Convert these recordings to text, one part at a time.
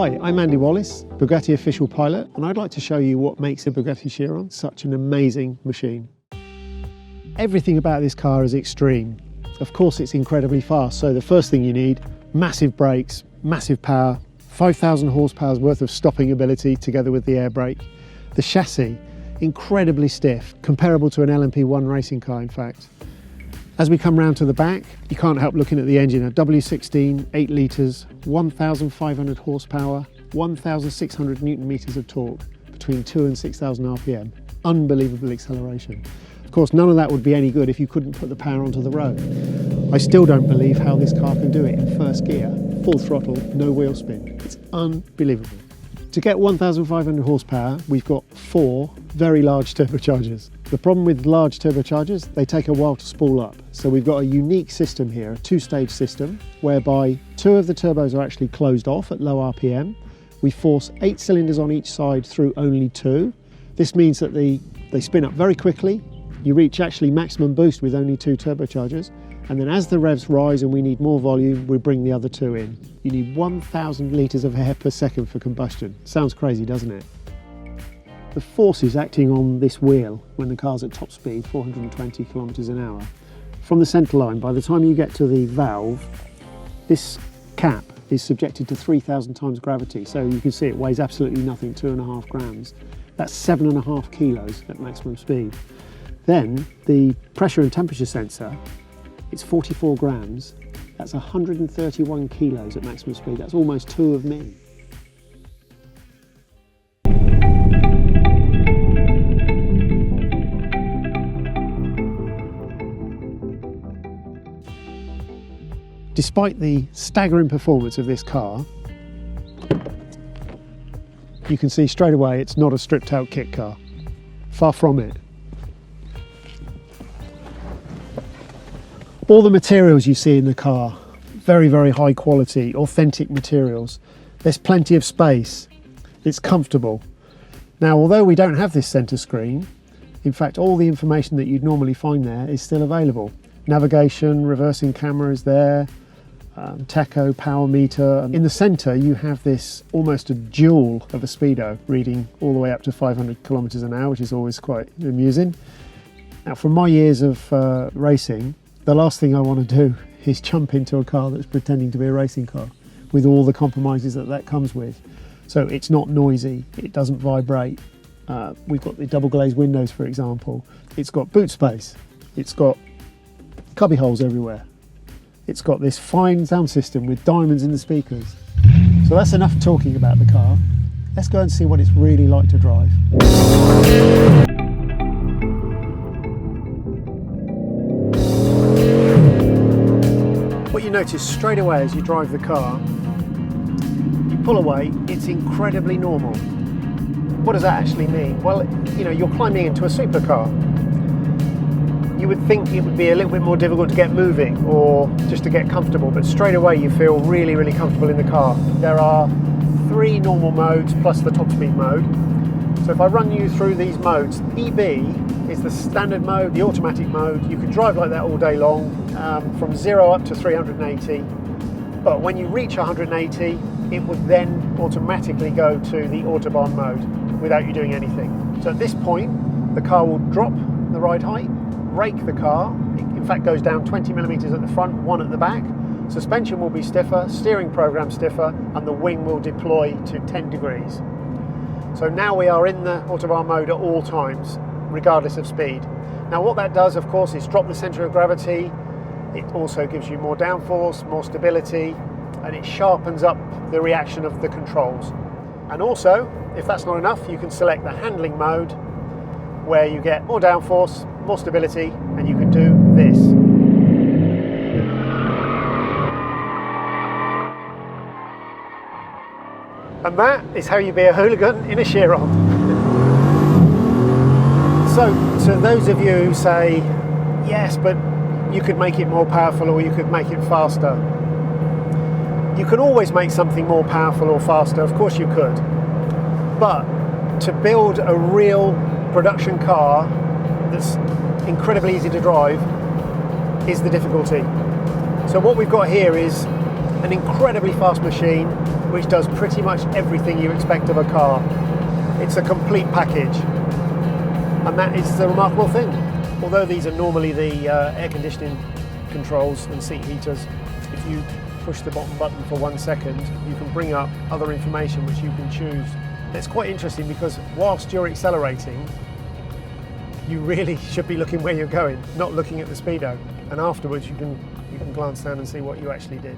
Hi, I'm Andy Wallace, Bugatti official pilot, and I'd like to show you what makes a Bugatti Chiron such an amazing machine. Everything about this car is extreme. Of course it's incredibly fast, so the first thing you need, massive brakes, massive power, 5,000 horsepower's worth of stopping ability together with the air brake. The chassis, incredibly stiff, comparable to an LMP1 racing car in fact. As we come round to the back, you can't help looking at the engine. A W16, 8 litres, 1,500 horsepower, 1,600 newton meters of torque, between 2 and 6,000 RPM. Unbelievable acceleration. Of course, none of that would be any good if you couldn't put the power onto the road. I still don't believe how this car can do it in first gear, full throttle, no wheel spin. It's unbelievable. To get 1,500 horsepower, we've got 4 very large turbochargers. The problem with large turbochargers, they take a while to spool up. So we've got a unique system here, a 2-stage system, whereby 2 of the turbos are actually closed off at low RPM. We force 8 cylinders on each side through only 2. This means that they spin up very quickly. You reach actually maximum boost with only 2 turbochargers. And then as the revs rise and we need more volume, we bring the other 2 in. You need 1,000 litres of air per second for combustion. Sounds crazy, doesn't it? The forces acting on this wheel when the car's at top speed, 420 kilometres an hour, from the centre line, by the time you get to the valve, this cap is subjected to 3,000 times gravity. So you can see it weighs absolutely nothing, 2.5 grams. That's 7.5 kilos at maximum speed. Then the pressure and temperature sensor, it's 44 grams. That's 131 kilos at maximum speed. That's almost 2 of me. Despite the staggering performance of this car, you can see straight away it's not a stripped out kit car. Far from it. All the materials you see in the car, very, very high quality, authentic materials. There's plenty of space. It's comfortable. Now, although we don't have this center screen, in fact, all the information that you'd normally find there is still available. Navigation, reversing camera is there, tacho, power meter. In the center, you have this almost a jewel of a speedo reading all the way up to 500 kilometers an hour, which is always quite amusing. Now, from my years of racing, the last thing I want to do is jump into a car that's pretending to be a racing car with all the compromises that comes with. So it's not noisy, it doesn't vibrate. We've got the double glazed windows, for example. It's got boot space. It's got cubby holes everywhere. It's got this fine sound system with diamonds in the speakers. So that's enough talking about the car. Let's go and see what it's really like to drive. What you notice straight away as you drive the car, you pull away, it's incredibly normal. What does that actually mean? Well, you know, you're climbing into a supercar. You would think it would be a little bit more difficult to get moving or just to get comfortable, but straight away you feel really, really comfortable in the car. There are 3 normal modes plus the top speed mode. So if I run you through these modes, EB is the standard mode, the automatic mode. You can drive like that all day long, from 0 up to 380. But when you reach 180, it would then automatically go to the Autobahn mode without you doing anything. So at this point, the car will drop the ride height, brake the car. It in fact goes down 20 millimeters at the front, 1 at the back. Suspension will be stiffer, steering program stiffer, and the wing will deploy to 10 degrees. So now we are in the Autobahn mode at all times, regardless of speed. Now what that does, of course, is drop the center of gravity. It also gives you more downforce, more stability, and it sharpens up the reaction of the controls. And also, if that's not enough, you can select the handling mode, where you get more downforce, more stability, and you can do this. And that is how you be a hooligan in a Chiron. So, to those of you who say, yes, but you could make it more powerful or you could make it faster. You can always make something more powerful or faster, of course you could. But to build a real production car that's incredibly easy to drive is the difficulty. So what we've got here is an incredibly fast machine which does pretty much everything you expect of a car. It's a complete package, and that is the remarkable thing. Although these are normally the air conditioning controls and seat heaters, if you push the bottom button for 1 second, you can bring up other information which you can choose. It's quite interesting because whilst you're accelerating, you really should be looking where you're going, not looking at the speedo. And afterwards you can glance down and see what you actually did.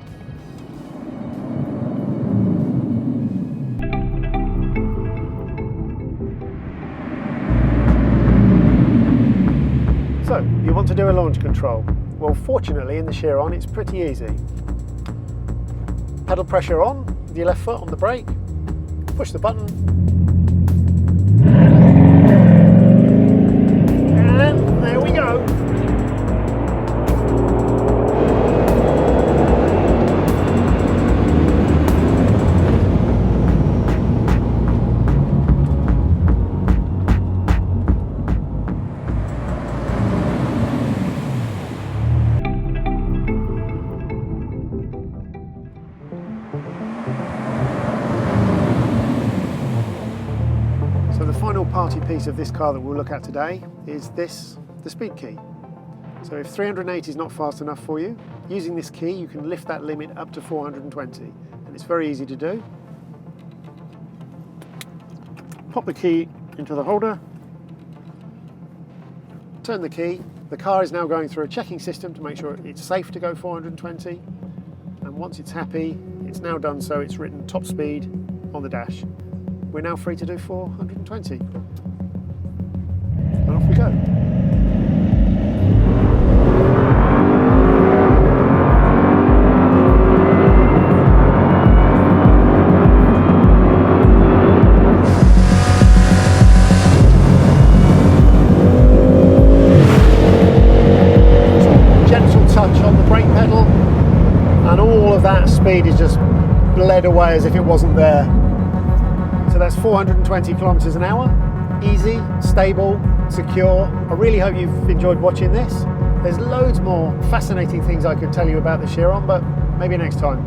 So, you want to do a launch control. Well, fortunately in the Chiron it's pretty easy. Pedal pressure on with your left foot on the brake, push the button, and there we go. Party piece of this car that we'll look at today is this, the speed key. So if 380 is not fast enough for you, using this key you can lift that limit up to 420, and it's very easy to do. Pop the key into the holder, turn the key. The car is now going through a checking system to make sure it's safe to go 420, and once it's happy, it's now done so it's written top speed on the dash. We're now free to do 420. And off we go. Gentle touch on the brake pedal, and all of that speed is just bled away as if it wasn't there. So that's 420 kilometers an hour, easy, stable, secure. I really hope you've enjoyed watching this. There's loads more fascinating things I could tell you about the Chiron, but maybe next time.